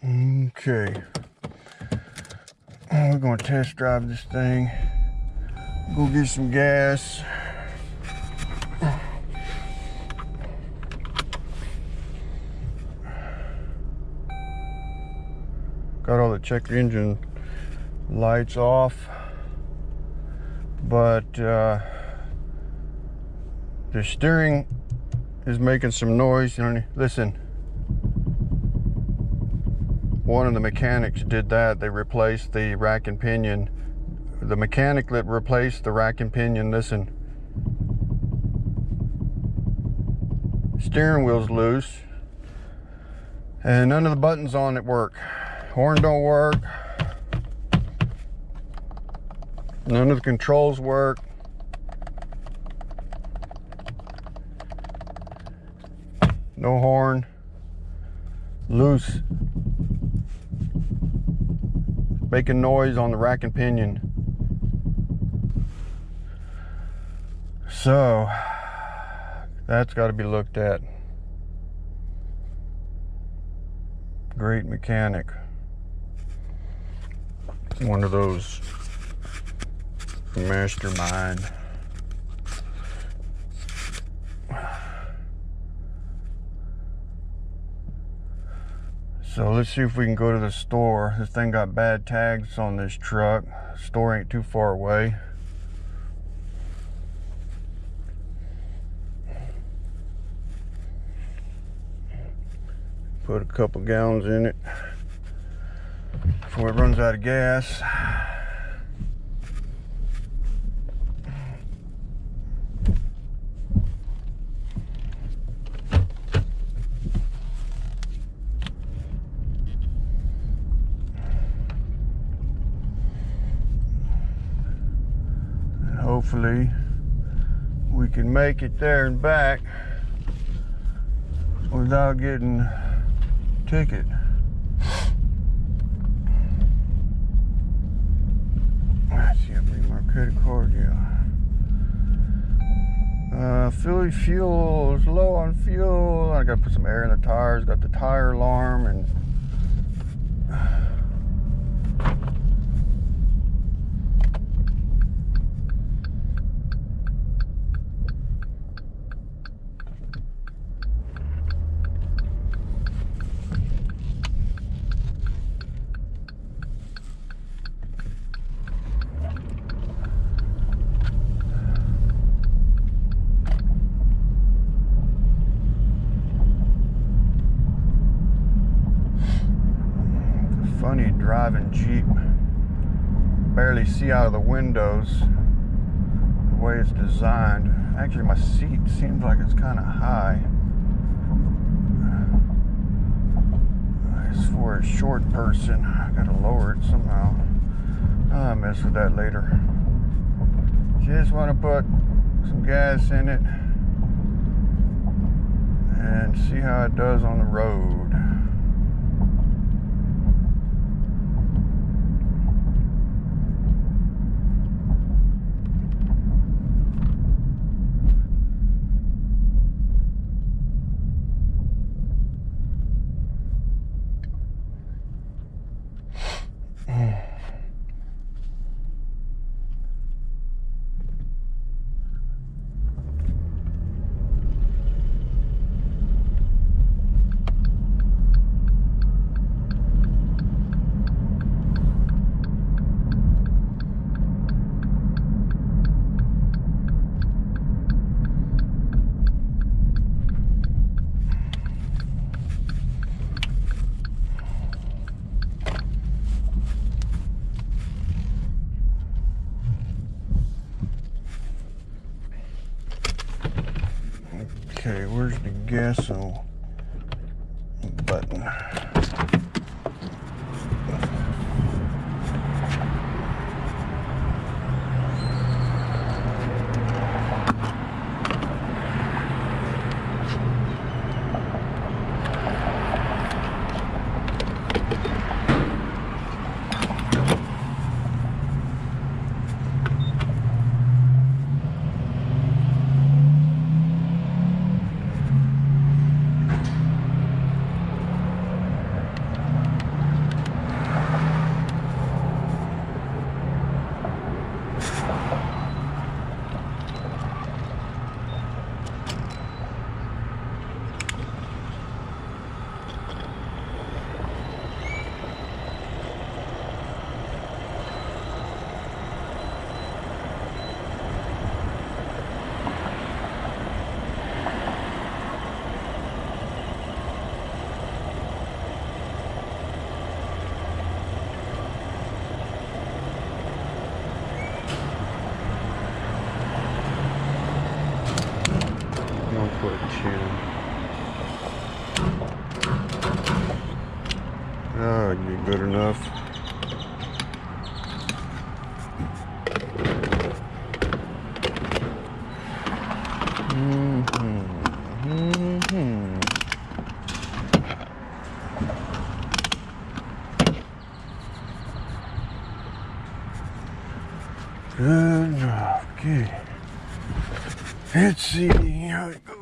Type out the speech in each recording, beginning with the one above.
Okay, we're gonna test drive this thing. Go get some gas. Got all the check engine lights off, but the steering is making some noise. You know, listen. One of the mechanics did that. They replaced the rack and pinion. The mechanic that replaced the rack and pinion, listen. Steering wheel's loose. And none of the buttons on it work. Horn don't work. None of the controls work. No horn. Loose. Making noise on the rack and pinion. So that's got to be looked at. Great mechanic. One of those mastermind. So let's see if we can go to the store. This thing got bad tags on this truck. The store ain't too far away. Put a couple gallons in it before it runs out of gas. Hopefully we can make it there and back without getting a ticket. Let's see, I bring my credit card, yeah. Philly fuel is low on fuel. I gotta put some air in the tires. Got the tire alarm and funny driving Jeep. Barely see out of the windows the way it's designed. Actually, my seat seems like it's kind of high. It's for a short person. I gotta lower it somehow. I'll mess with that later. Just want to put some gas in it and see how it does on the road. Okay, where's the gas button? Oh, you're good enough. Good enough. Okay. Let's see how it goes.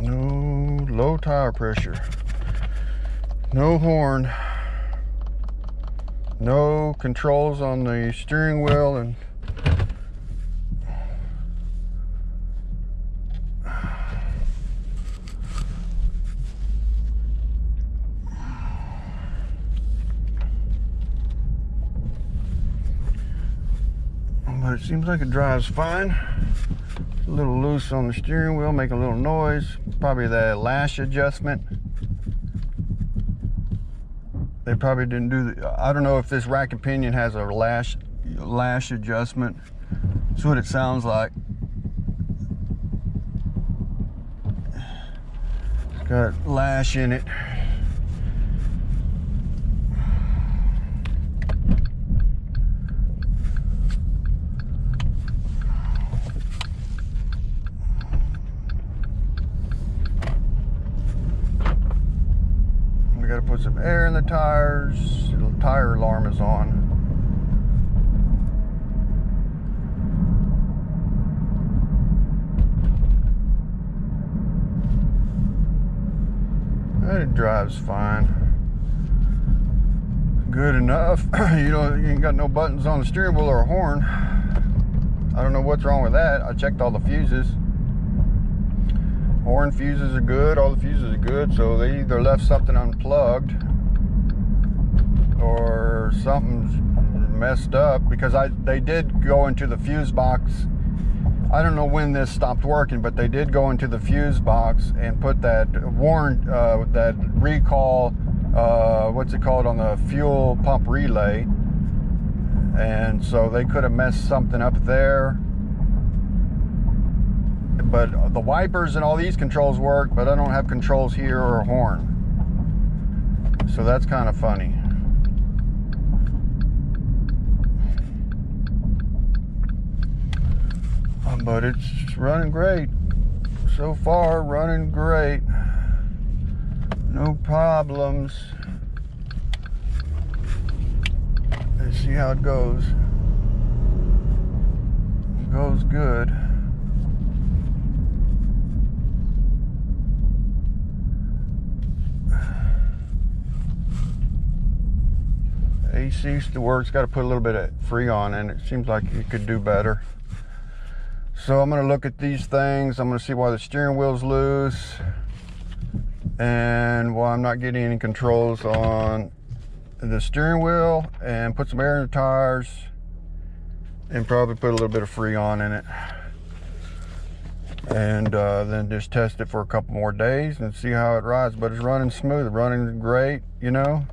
No low tire pressure. No horn. No controls on the steering wheel, and but it seems like it drives fine. It's a little loose on the steering wheel, making a little noise. Probably the lash adjustment. They probably didn't do the, I don't know if this rack and pinion has a lash adjustment. That's what it sounds like. It's got lash in it. We got to put some air in the tires. The tire alarm is on. It drives fine. Good enough. You ain't got no buttons on the steering wheel or a horn. I don't know what's wrong with that. I checked all the fuses. Horn fuses are good, all the fuses are good, so they either left something unplugged or something's messed up, because they did go into the fuse box. I don't know when this stopped working, but they did go into the fuse box and put that that recall, what's it called, on the fuel pump relay, and so they could have messed something up there. But the wipers and all these controls work, but I don't have controls here or a horn. So that's kind of funny. But it's running great. So far, running great. No problems. Let's see how it goes. It goes good. AC used to work. It's got to put a little bit of Freon in it. Seems like you could do better. So I'm going to look at these things. I'm going to see why the steering wheel's loose and why I'm not getting any controls on the steering wheel, and put some air in the tires and probably put a little bit of Freon in it, and then just test it for a couple more days and see how it rides. But it's running smooth, running great, you know.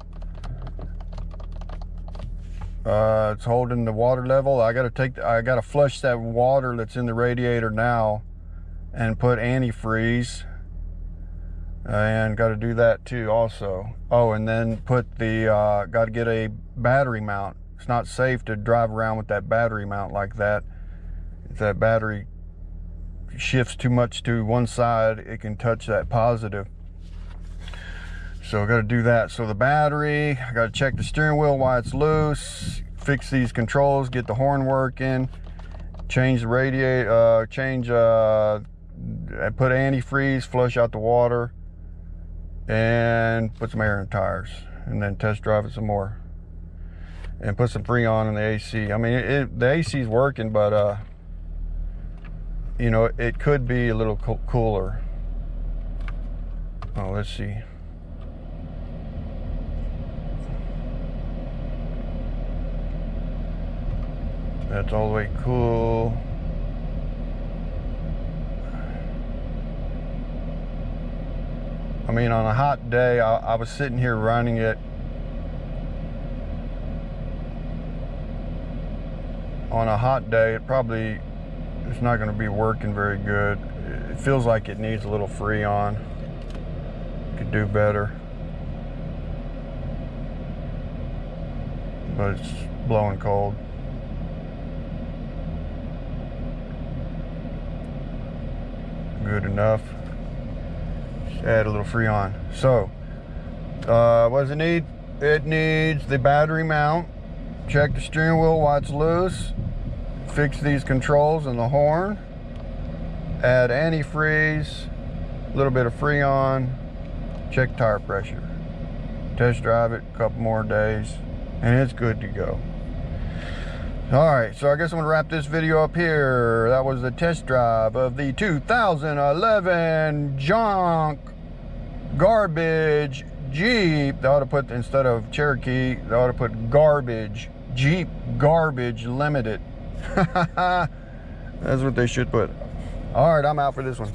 It's holding the water level. I gotta flush that water that's in the radiator now and put antifreeze, and got to do that too also. Oh, and then put the got to get a battery mount. It's not safe to drive around with that battery mount like that. If that battery shifts too much to one side, it can touch that positive. So I got to do that. So the battery, I got to check the steering wheel why it's loose, fix these controls, get the horn working, change the radiator, put antifreeze, flush out the water, and put some air in the tires, and then test drive it some more, and put some Freon in the AC. I mean, the AC is working, but you know, it could be a little cooler. Oh, let's see. That's all the way cool. I mean, on a hot day, I was sitting here running it on a hot day, it's not going to be working very good. It feels like it needs a little Freon. Could do better, but it's blowing cold. Good enough. Just add a little Freon. So what does it need? It needs the battery mount. Check the steering wheel while it's loose. Fix these controls and the horn. Add antifreeze, a little bit of Freon. Check tire pressure. Test drive it a couple more days and it's good to go. Alright, so I guess I'm going to wrap this video up here. That was the test drive of the 2011 junk garbage Jeep. They ought to put, instead of Cherokee, they ought to put garbage. Jeep Garbage Limited. That's what they should put. Alright, I'm out for this one.